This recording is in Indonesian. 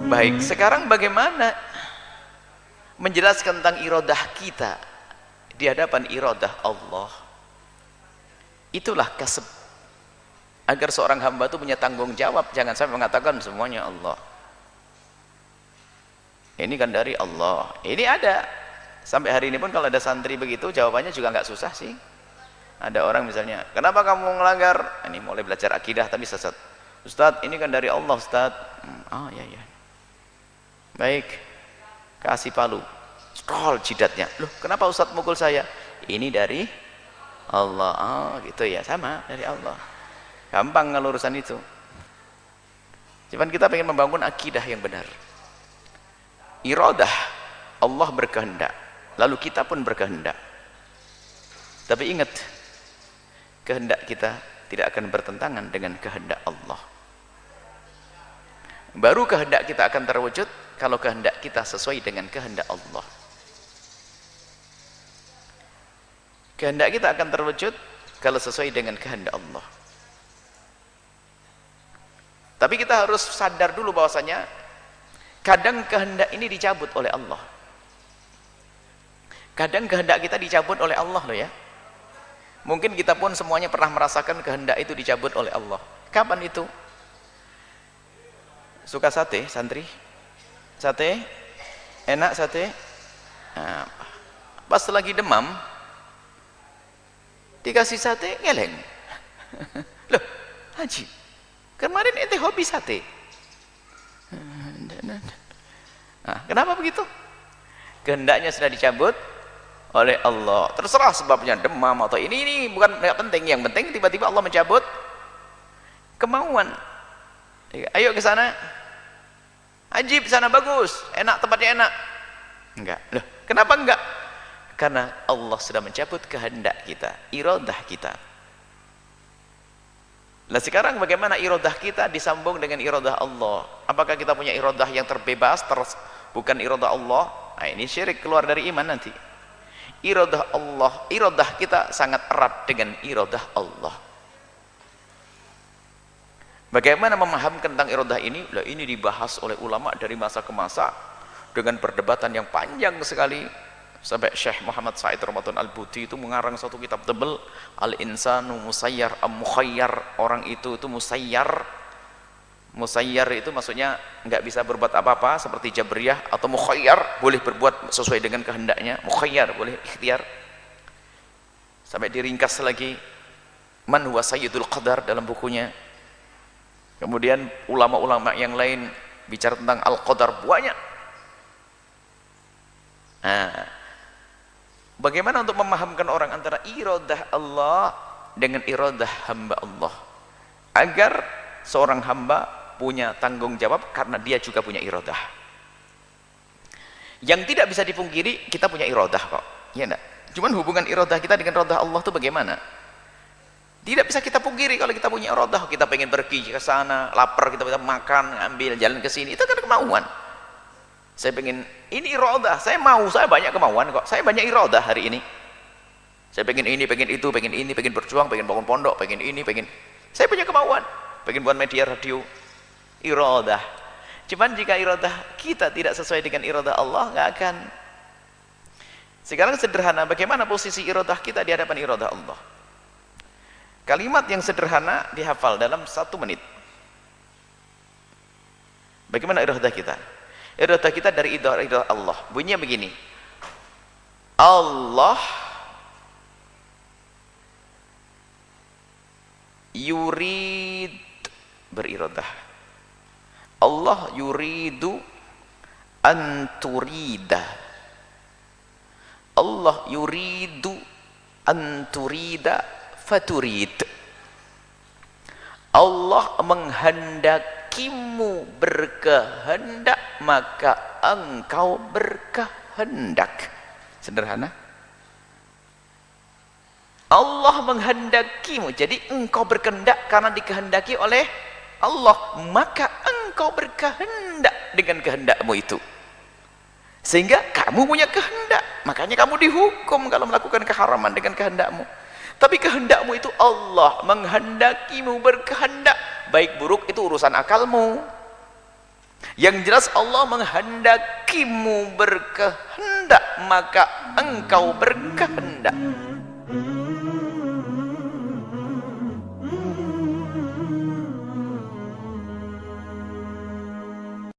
Baik, sekarang bagaimana menjelaskan tentang iradah kita di hadapan iradah Allah? Itulah kasab, agar seorang hamba itu punya tanggung jawab, jangan sampai mengatakan semuanya Allah. Ini kan dari Allah. Ini ada sampai hari ini pun kalau ada santri begitu jawabannya juga nggak susah sih. Ada orang misalnya, kenapa kamu melanggar? Ini mulai belajar akidah tapi sesat. Ustadz, ini kan dari Allah Ustadz. Oh ya ya. Baik, kasih palu, scroll jidatnya. Loh, kenapa Ustadz mukul saya? Ini dari Allah. Oh gitu ya, sama dari Allah. Gampang kalau urusan itu. Cuman kita pengen membangun akidah yang benar. Iradah, Allah berkehendak, lalu kita pun berkehendak. Tapi ingat, kehendak kita tidak akan bertentangan dengan kehendak Allah. Baru kehendak kita akan terwujud kalau kehendak kita sesuai dengan kehendak Allah. Kehendak kita akan terwujud kalau sesuai dengan kehendak Allah. Tapi kita harus sadar dulu bahwasanya kadang kehendak ini dicabut oleh Allah. Kadang kehendak kita dicabut oleh Allah loh ya. Mungkin kita pun semuanya pernah merasakan kehendak itu dicabut oleh Allah. Kapan itu? Suka sate, santri? Sate? Enak sate? Nah, pas lagi demam, dikasih sate, ngeleng. Loh, Haji, kemarin ente hobi sate. Nah, kenapa begitu? Kehendaknya sudah dicabut oleh Allah. Terserah sebabnya demam atau ini bukan nggak penting. Yang penting tiba-tiba Allah mencabut kemauan. Ayo ke sana. Haji di sana bagus, enak, tempatnya enak. Enggak. Loh, kenapa enggak? Karena Allah sudah mencabut kehendak kita, iradah kita. Nah sekarang bagaimana iradah kita disambung dengan iradah Allah? Apakah kita punya iradah yang terbebas, bukan iradah Allah? Nah ini syirik, keluar dari iman nanti. Iradah Allah, iradah kita sangat erat dengan iradah Allah. Bagaimana memahamkan tentang iradah ini? Lah ini dibahas oleh ulama dari masa ke masa dengan perdebatan yang panjang sekali. Sampai Syekh Muhammad Said Ramadan Al-Buti itu mengarang satu kitab tebal, Al-Insanu Musayyar Am-Mukhayyar. Orang itu musayyar. Musayyar itu maksudnya nggak bisa berbuat apa-apa seperti Jabriyah, atau mukhayyar boleh berbuat sesuai dengan kehendaknya. Mukhayyar boleh ikhtiar. Sampai diringkas lagi Man huwa Sayyidul Qadar dalam bukunya. Kemudian ulama-ulama yang lain bicara tentang Al-Qadar banyak. Nah, bagaimana untuk memahamkan orang antara iradah Allah dengan iradah hamba Allah, agar seorang hamba punya tanggung jawab karena dia juga punya iradah. Yang tidak bisa dipungkiri, kita punya iradah kok, ya enggak? Cuman hubungan iradah kita dengan iradah Allah itu bagaimana? Tidak bisa kita pungkiri kalau kita punya iradah. Kita pengen pergi ke sana, lapar, kita bisa makan, ambil jalan ke sini, itu kan kemauan. Saya pengen, ini iradah, saya mau, saya banyak kemauan kok, saya banyak iradah hari ini. Saya pengen ini, pengen itu, pengen ini, pengen berjuang, pengen bangun pondok, pengen ini, pengen, saya punya kemauan, pengen buat media radio, iradah. Cuman jika iradah kita tidak sesuai dengan iradah Allah, nggak akan. Sekarang sederhana, bagaimana posisi iradah kita di hadapan iradah Allah? Kalimat yang sederhana dihafal dalam 1 menit. Bagaimana iradah kita? Iradah kita dari iradah Allah. Bunyinya begini. Allah yurid, beriradah. Allah yuridu anturida. Allah yuridu anturida faturid. Allah menghendakimu berkehendak, maka engkau berkehendak. Sederhana. Allah menghendakimu, jadi engkau berkehendak karena dikehendaki oleh Allah, maka engkau berkehendak dengan kehendakmu itu. Sehingga kamu punya kehendak, makanya kamu dihukum kalau melakukan keharaman dengan kehendakmu. Tapi kehendakmu itu Allah menghendakimu berkehendak. Baik buruk itu urusan akalmu. Yang jelas Allah menghendakimu berkehendak, maka engkau berkehendak.